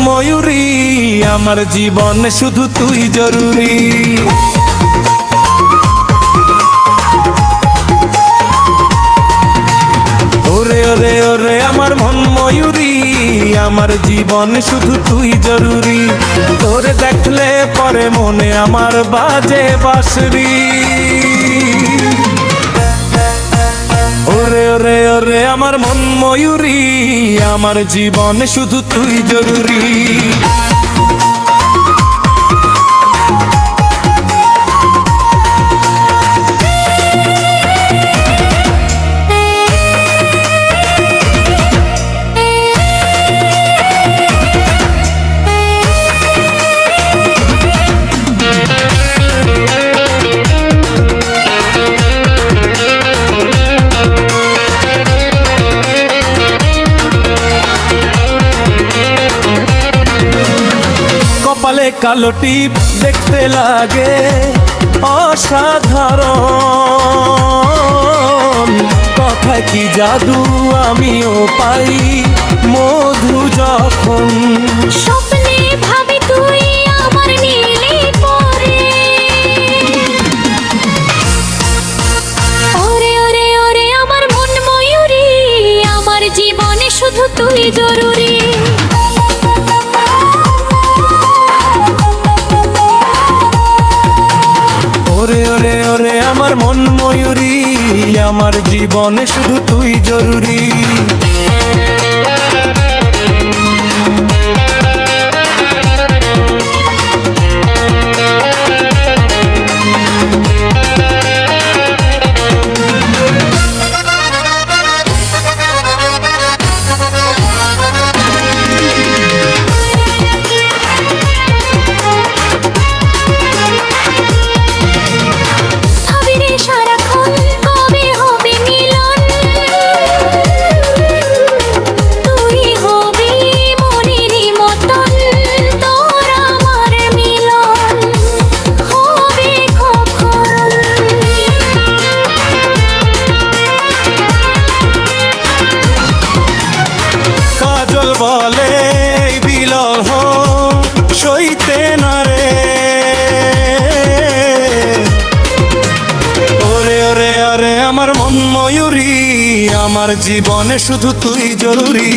ময়ূরী, আমার জীবনে শুধু তুই জরুরি। ওরে ওরে ওরে আমার মন ময়ূরী, আমার জীবনে শুধু তুই জরুরি। তোরে দেখলে পরে মনে আমার বাজে বাঁশরি। ওরে ওরে ওরে আমার মন ময়ূরী, আমার জীবনে শুধু তুই জরুরি। কপালে কালো টিপ দেখতে লাগে অসাধারণ, কথায় কি জাদু আমিও পাই মধু যখন। স্বপ্নে ভাবি তুই আমার নীলে পরে, ওরে ওরে ওরে আমার মন ময়ূরী, আমার জীবনে শুধু তুই জরুরি। ওরে ওরে ওরে আমার মন ময়ূরী, আমার জীবনে শুধু তুই জরুরি। বলে বিলহ সইতে না রে, ওরে ওরে ওরে আমার মন ময়ূরী, আমার জীবনে শুধু তুই জরুরি।